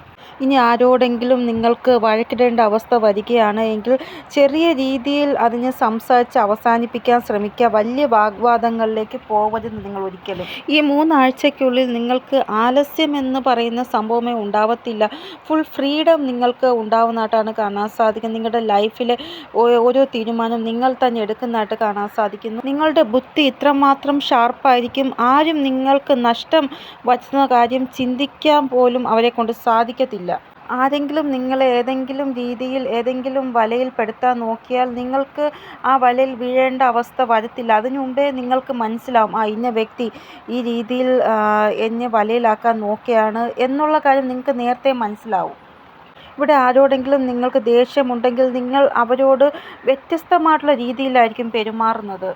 ഇനി ആരോടെങ്കിലും നിങ്ങൾക്ക് വഴക്കിടേണ്ട അവസ്ഥ വരികയാണ് എങ്കിൽ ചെറിയ രീതിയിൽ അതിനെ സംസാരിച്ച് അവസാനിപ്പിക്കാൻ ശ്രമിക്കുക. വലിയ വാഗ്വാദങ്ങളിലേക്ക് പോവരുത് നിങ്ങൾ ഒരിക്കലും. ഈ 3 ആഴ്ചയ്ക്കുള്ളിൽ നിങ്ങൾക്ക് ആലസ്യം എന്ന് പറയുന്ന സംഭവമേ ഉണ്ടാവത്തില്ല. ഫുൾ ഫ്രീഡം നിങ്ങൾക്ക് ഉണ്ടാവുന്നതായിട്ടാണ് കാണാൻ സാധിക്കുന്നത്. നിങ്ങളുടെ ലൈഫിലെ ഓരോ തീരുമാനം നിങ്ങൾ തന്നെ എടുക്കുന്നതായിട്ട് കാണാൻ സാധിക്കുന്നു. നിങ്ങളുടെ ബുദ്ധി ഇത്രമാത്രം ഷാർപ്പായിരിക്കും. ആരും നിങ്ങൾക്ക് നഷ്ടം വരുത്തുന്ന കാര്യം ചിന്തിക്കാൻ പോലും അവരെ കൊണ്ട് സാധിക്കത്തില്ല. ആരെങ്കിലും നിങ്ങളെ ഏതെങ്കിലും രീതിയിൽ ഏതെങ്കിലും വലയിൽ പെടുത്താൻ നോക്കിയാൽ നിങ്ങൾക്ക് ആ വലയിൽ വീഴേണ്ട അവസ്ഥ വരത്തില്ല. അതിനു മുമ്പേ നിങ്ങൾക്ക് മനസ്സിലാവും ഇന്ന വ്യക്തി ഈ രീതിയിൽ എന്നെ വലയിലാക്കാൻ നോക്കുകയാണ് എന്നുള്ള കാര്യം നിങ്ങൾക്ക് നേരത്തെ മനസ്സിലാവും. ഇവിടെ ആരോടെങ്കിലും നിങ്ങൾക്ക് ദേഷ്യമുണ്ടെങ്കിൽ നിങ്ങൾ അവരോട് വ്യത്യസ്തമായിട്ടുള്ള രീതിയിലായിരിക്കും പെരുമാറുന്നത്.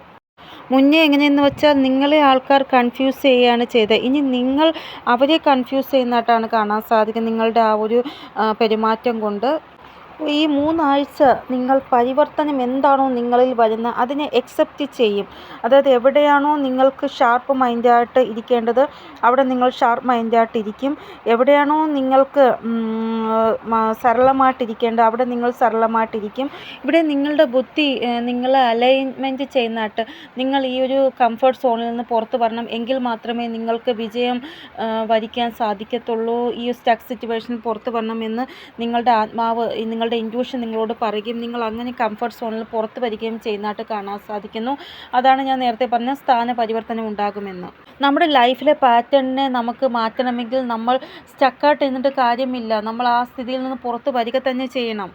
മുന്നേ എങ്ങനെയെന്ന് വെച്ചാൽ നിങ്ങളെ ആൾക്കാർ കൺഫ്യൂസ് ചെയ്യുകയാണ് ചെയ്തത്. ഇനി നിങ്ങൾ അവരെ കൺഫ്യൂസ് ചെയ്യുന്നതായിട്ടാണ് കാണാൻ സാധിക്കുന്നത് നിങ്ങളുടെ ആ ഒരു പെരുമാറ്റം കൊണ്ട്. ഈ 3 ആഴ്ച നിങ്ങൾ പരിവർത്തനം എന്താണോ നിങ്ങളിൽ വരുന്നത് അതിനെ എക്സെപ്റ്റ് ചെയ്യും. അതായത് എവിടെയാണോ നിങ്ങൾക്ക് ഷാർപ്പ് മൈൻഡായിട്ട് ഇരിക്കേണ്ടത് അവിടെ നിങ്ങൾ ഷാർപ്പ് മൈൻഡായിട്ട് ഇരിക്കും. എവിടെയാണോ നിങ്ങൾക്ക് സരളമായിട്ടിരിക്കേണ്ടത് അവിടെ നിങ്ങൾ സരളമായിട്ടിരിക്കും. ഇവിടെ നിങ്ങളുടെ ബുദ്ധി നിങ്ങളെ അലൈൻമെൻറ്റ് ചെയ്യുന്നതായിട്ട് നിങ്ങൾ ഈ ഒരു കംഫർട്ട് സോണിൽ നിന്ന് പുറത്ത് വരണം. എങ്കിൽ മാത്രമേ നിങ്ങൾക്ക് വിജയം വരിക്കാൻ സാധിക്കത്തുള്ളൂ. ഈ സ്റ്റക്ക് സിറ്റുവേഷനിൽ പുറത്ത് വരണമെന്ന് നിങ്ങളുടെ ആത്മാവ് നിങ്ങളുടെ ഇൻറ്റ്യൂഷൻ നിങ്ങളോട് പറയുകയും നിങ്ങൾ അങ്ങനെ കംഫർട്ട് സോണിൽ പുറത്ത് വരികയും ചെയ്യുന്നതായിട്ട് കാണാൻ സാധിക്കുന്നു. അതാണ് ഞാൻ നേരത്തെ പറഞ്ഞ സ്ഥാന പരിവർത്തനം ഉണ്ടാകുമെന്ന്. നമ്മുടെ ലൈഫിലെ പാറ്റേണിനെ നമുക്ക് മാറ്റണമെങ്കിൽ നമ്മൾ സ്റ്റക്കായിട്ട് ഇരുന്നിട്ട് കാര്യമില്ല. നമ്മൾ ആ സ്ഥിതിയിൽ നിന്ന് പുറത്ത് വരിക തന്നെ ചെയ്യണം.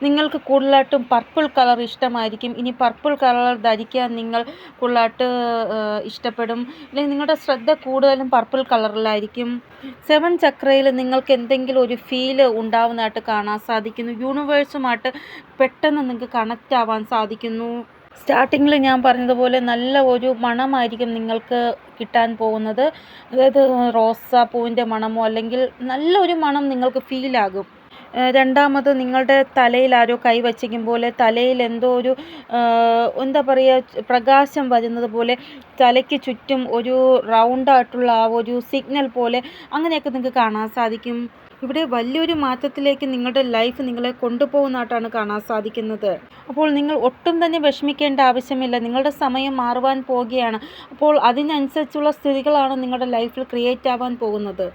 നിങ്ങൾക്ക് കൂടുതലായിട്ടും പർപ്പിൾ കളർ ഇഷ്ടമായിരിക്കും. ഇനി പർപ്പിൾ കളർ ധരിക്കാൻ നിങ്ങൾ കൂടുതലായിട്ട് ഇഷ്ടപ്പെടും. അല്ലെങ്കിൽ നിങ്ങളുടെ ശ്രദ്ധ കൂടുതലും പർപ്പിൾ കളറിലായിരിക്കും. 7 ചക്രയിൽ നിങ്ങൾക്ക് എന്തെങ്കിലും ഒരു ഫീല് ഉണ്ടാവുന്നതായിട്ട് കാണാൻ സാധിക്കുന്നു. യൂണിവേഴ്സുമായിട്ട് പെട്ടെന്ന് നിങ്ങൾക്ക് കണക്റ്റ് ആവാൻ സാധിക്കുന്നു. സ്റ്റാർട്ടിങ്ങിൽ ഞാൻ പറഞ്ഞതുപോലെ നല്ല ഒരു മണമായിരിക്കും നിങ്ങൾക്ക് കിട്ടാൻ പോകുന്നത്. അതായത് റോസാപ്പൂവിൻ്റെ മണമോ അല്ലെങ്കിൽ നല്ലൊരു മണം നിങ്ങൾക്ക് ഫീലാകും. രണ്ടാമത് നിങ്ങളുടെ തലയിൽ ആരോ കൈ വച്ചിരിക്കും പോലെ തലയിൽ എന്തോ ഒരു എന്താ പറയുക പ്രകാശം വരുന്നത് പോലെ തലയ്ക്ക് ചുറ്റും ഒരു റൗണ്ടായിട്ടുള്ള ആ ഒരു സിഗ്നൽ പോലെ അങ്ങനെയൊക്കെ നിങ്ങൾക്ക് കാണാൻ സാധിക്കും. ഇവിടെ വലിയൊരു മാറ്റത്തിലേക്ക് നിങ്ങളുടെ ലൈഫ് നിങ്ങളെ കൊണ്ടുപോകുന്നതായിട്ടാണ് കാണാൻ സാധിക്കുന്നത്. അപ്പോൾ നിങ്ങൾ ഒട്ടും തന്നെ വിഷമിക്കേണ്ട ആവശ്യമില്ല. നിങ്ങളുടെ സമയം മാറുവാൻ പോകുകയാണ്. അപ്പോൾ അതിനനുസരിച്ചുള്ള സ്ഥിതികളാണ് നിങ്ങളുടെ ലൈഫിൽ ക്രിയേറ്റ് ആവാൻ പോകുന്നത്.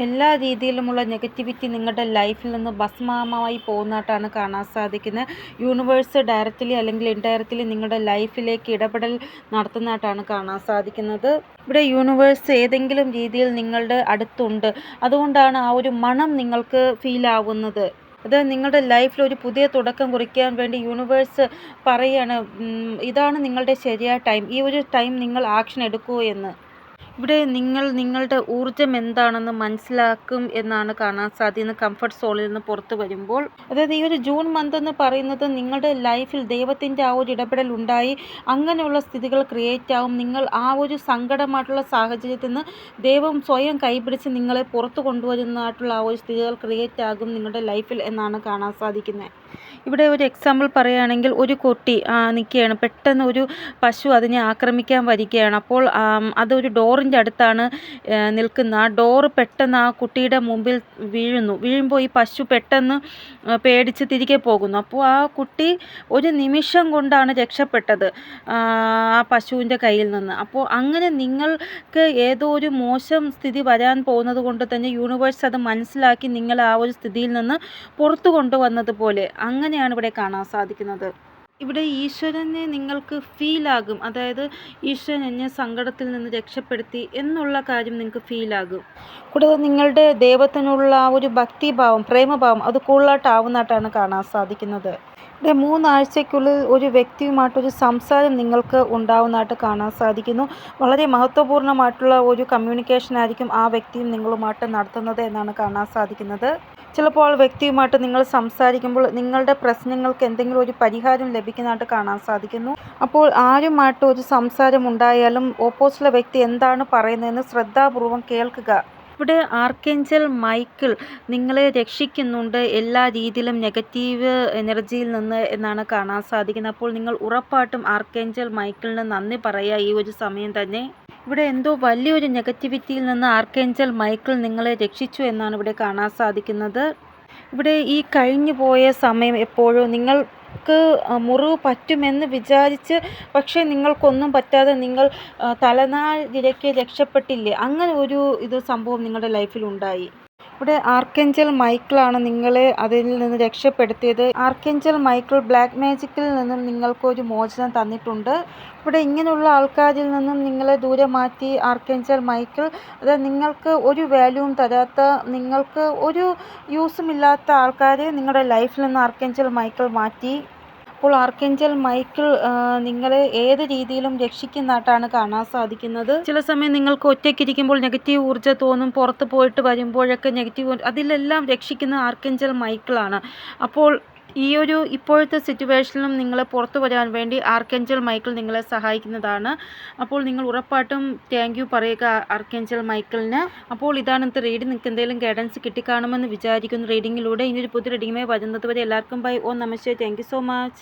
എല്ലാ രീതിയിലുമുള്ള നെഗറ്റിവിറ്റി നിങ്ങളുടെ ലൈഫിൽ നിന്ന് ഭസ്മമായി പോകുന്നതായിട്ടാണ് കാണാൻ സാധിക്കുന്നത്. യൂണിവേഴ്സ് ഡയറക്റ്റ്ലി അല്ലെങ്കിൽ ഇൻഡയറക്റ്റ്ലി നിങ്ങളുടെ ലൈഫിലേക്ക് ഇടപെടൽ നടത്തുന്നതായിട്ടാണ് കാണാൻ സാധിക്കുന്നത്. ഇവിടെ യൂണിവേഴ്സ് ഏതെങ്കിലും രീതിയിൽ നിങ്ങളുടെ അടുത്തുണ്ട്. അതുകൊണ്ടാണ് ആ ഒരു മണം നിങ്ങൾക്ക് ഫീൽ ആവുന്നത്. അത് നിങ്ങളുടെ ലൈഫിൽ ഒരു പുതിയ തുടക്കം കുറിക്കാൻ വേണ്ടി യൂണിവേഴ്സ് പറയുകയാണ്, ഇതാണ് നിങ്ങളുടെ ശരിയായ ടൈം, ഈ ഒരു ടൈം നിങ്ങൾ ആക്ഷൻ എടുക്കൂ എന്ന്. ഇവിടെ നിങ്ങൾ നിങ്ങളുടെ ഊർജ്ജം എന്താണെന്ന് മനസ്സിലാക്കും എന്നാണ് കാണാൻ സാധിക്കുന്നത് കംഫർട്ട് സോണിൽ നിന്ന് പുറത്തു വരുമ്പോൾ. അതായത് ഈ ഒരു ജൂൺ മന്ത് എന്ന് പറയുന്നത് നിങ്ങളുടെ ലൈഫിൽ ദൈവത്തിൻ്റെ ആ ഒരു ഇടപെടൽ ഉണ്ടായി അങ്ങനെയുള്ള സ്ഥിതികൾ ക്രിയേറ്റ് ആവും. നിങ്ങൾ ആ ഒരു സങ്കടമായിട്ടുള്ള സാഹചര്യത്തിൽ നിന്ന് ദൈവം സ്വയം കൈപിടിച്ച് നിങ്ങളെ പുറത്തു കൊണ്ടുവരുന്നതായിട്ടുള്ള ആ ഒരു സ്ഥിതികൾ ക്രിയേറ്റ് ആകും നിങ്ങളുടെ ലൈഫിൽ എന്നാണ് കാണാൻ സാധിക്കുന്നത്. ഇവിടെ ഒരു എക്സാമ്പിൾ പറയുകയാണെങ്കിൽ ഒരു കുട്ടി നിൽക്കുകയാണ്. പെട്ടെന്ന് ഒരു പശു അതിനെ ആക്രമിക്കാൻ വരികയാണ്. അപ്പോൾ അതൊരു ഡോറിൻ്റെ അടുത്താണ് നിൽക്കുന്നത്. ആ ഡോറ് പെട്ടെന്ന് ആ കുട്ടിയുടെ മുമ്പിൽ വീഴുമ്പോൾ ഈ പശു പെട്ടെന്ന് പേടിച്ച് തിരികെ പോകുന്നു. അപ്പോൾ ആ കുട്ടി ഒരു നിമിഷം കൊണ്ടാണ് രക്ഷപ്പെട്ടത് ആ പശുവിൻ്റെ കയ്യിൽ നിന്ന്. അപ്പോൾ അങ്ങനെ നിങ്ങൾക്ക് ഏതോ ഒരു മോശം സ്ഥിതി വരാൻ പോകുന്നത് കൊണ്ട് തന്നെ യൂണിവേഴ്സ് അത് മനസ്സിലാക്കി നിങ്ങളെ ആ ഒരു സ്ഥിതിയിൽ നിന്ന് പുറത്തു കൊണ്ടുവന്നതുപോലെ അങ്ങനെയാണ് ഇവിടെ കാണാൻ സാധിക്കുന്നത്. ഇവിടെ ഈശ്വരനെ നിങ്ങൾക്ക് ഫീലാകും. അതായത് ഈശ്വരൻ എന്നെ സങ്കടത്തിൽ നിന്ന് രക്ഷപ്പെടുത്തി എന്നുള്ള കാര്യം നിങ്ങൾക്ക് ഫീലാകും. കൂടാതെ നിങ്ങളുടെ ദൈവത്തിനുള്ള ആ ഒരു ഭക്തിഭാവം, പ്രേമഭാവം അത് കൂടുതലായിട്ടാവുന്നതായിട്ടാണ് കാണാൻ സാധിക്കുന്നത്. ഇവിടെ 3 ആഴ്ചയ്ക്കുള്ളിൽ ഒരു വ്യക്തിയുമായിട്ടൊരു സംസാരം നിങ്ങൾക്ക് ഉണ്ടാവുന്നതായിട്ട് കാണാൻ സാധിക്കുന്നു. വളരെ മഹത്വപൂർണ്ണമായിട്ടുള്ള ഒരു കമ്മ്യൂണിക്കേഷൻ ആയിരിക്കും ആ വ്യക്തിയും നിങ്ങളുമായിട്ട് നടത്തുന്നത് എന്നാണ് കാണാൻ സാധിക്കുന്നത്. ചിലപ്പോൾ വ്യക്തിയുമായിട്ട് നിങ്ങൾ സംസാരിക്കുമ്പോൾ നിങ്ങളുടെ പ്രശ്നങ്ങൾക്ക് എന്തെങ്കിലും ഒരു പരിഹാരം ലഭിക്കുന്നതായിട്ട് കാണാൻ സാധിക്കുന്നു. അപ്പോൾ ആരുമായിട്ട് ഒരു സംസാരം ഉണ്ടായാലും ഓപ്പോസിറ്റുള്ള വ്യക്തി എന്താണ് പറയുന്നതെന്ന് ശ്രദ്ധാപൂർവം കേൾക്കുക. ഇവിടെ ആർക്കേഞ്ചൽ മൈക്കിൾ നിങ്ങളെ രക്ഷിക്കുന്നുണ്ട് എല്ലാ രീതിയിലും നെഗറ്റീവ് എനർജിയിൽ നിന്ന് എന്നാണ് കാണാൻ സാധിക്കുന്നത്. അപ്പോൾ നിങ്ങൾ ഉറപ്പായിട്ടും ആർക്കേഞ്ചൽ മൈക്കിളിന് നന്ദി പറയുക ഈ ഒരു സമയം തന്നെ. ഇവിടെ എന്തോ വലിയൊരു നെഗറ്റിവിറ്റിയിൽ നിന്ന് ആർക്കേഞ്ചൽ മൈക്കിൾ നിങ്ങളെ രക്ഷിച്ചു എന്നാണ് ഇവിടെ കാണാൻ സാധിക്കുന്നത്. ഇവിടെ ഈ കഴിഞ്ഞു പോയ സമയം എപ്പോഴും നിങ്ങൾക്ക് മുറിവ് പറ്റുമെന്ന് വിചാരിച്ച് പക്ഷേ നിങ്ങൾക്കൊന്നും പറ്റാതെ നിങ്ങൾ തലനാരിഴയ്ക്ക് രക്ഷപ്പെട്ടില്ലേ, അങ്ങനെ ഒരു സംഭവം നിങ്ങളുടെ ലൈഫിലുണ്ടായി. ഇവിടെ ആർക്കേഞ്ചൽ മൈക്കിളാണ് നിങ്ങളെ അതിൽ നിന്ന് രക്ഷപ്പെടുത്തിയത്. ആർക്കേഞ്ചൽ മൈക്കിൾ ബ്ലാക്ക് മാജിക്കിൽ നിന്നും നിങ്ങൾക്കൊരു മോചനം തന്നിട്ടുണ്ട്. ഇവിടെ ഇങ്ങനെയുള്ള ആൾക്കാരിൽ നിന്നും നിങ്ങളെ ദൂരെ മാറ്റി ആർക്കേഞ്ചൽ മൈക്കിൾ, അതായത് നിങ്ങൾക്ക് ഒരു വാല്യൂവും തരാത്ത, നിങ്ങൾക്ക് ഒരു യൂസും ഇല്ലാത്ത ആൾക്കാരെ നിങ്ങളുടെ ലൈഫിൽ നിന്ന് ആർക്കേഞ്ചൽ മൈക്കിൾ മാറ്റി. അപ്പോൾ ആർക്കേഞ്ചൽ മൈക്കിൾ നിങ്ങളെ ഏത് രീതിയിലും രക്ഷിക്കുന്നതായിട്ടാണ് കാണാൻ സാധിക്കുന്നത്. ചില സമയം നിങ്ങൾക്ക് ഒറ്റയ്ക്കിരിക്കുമ്പോൾ നെഗറ്റീവ് ഊർജ്ജം തോന്നും, പുറത്ത് പോയിട്ട് വരുമ്പോഴൊക്കെ നെഗറ്റീവ്, അതിലെല്ലാം രക്ഷിക്കുന്ന ആർക്കേഞ്ചൽ മൈക്കിളാണ്. അപ്പോൾ ഈ ഒരു ഇപ്പോഴത്തെ സിറ്റുവേഷനിലും നിങ്ങളെ പുറത്തു വരാൻ വേണ്ടി ആർക്കേഞ്ചൽ മൈക്കിൾ നിങ്ങളെ സഹായിക്കുന്നതാണ്. അപ്പോൾ നിങ്ങൾ ഉറപ്പായിട്ടും താങ്ക് യു പറയുക ആർക്കേഞ്ചൽ മൈക്കിളിന്. അപ്പോൾ ഇതാണ് ഇന്നത്തെ റീഡിംഗ്. നിങ്ങൾക്ക് എന്തെങ്കിലും ഗൈഡൻസ് കിട്ടിക്കാണുമെന്ന് വിചാരിക്കുന്നു റീഡിങ്ങിലൂടെ. ഇനിയൊരു പുതിയ റീഡിങ്ങുമായി വരുന്നത് വരെ എല്ലാവർക്കും ബൈ. ഓം നമസ്തേ. Thank you so much.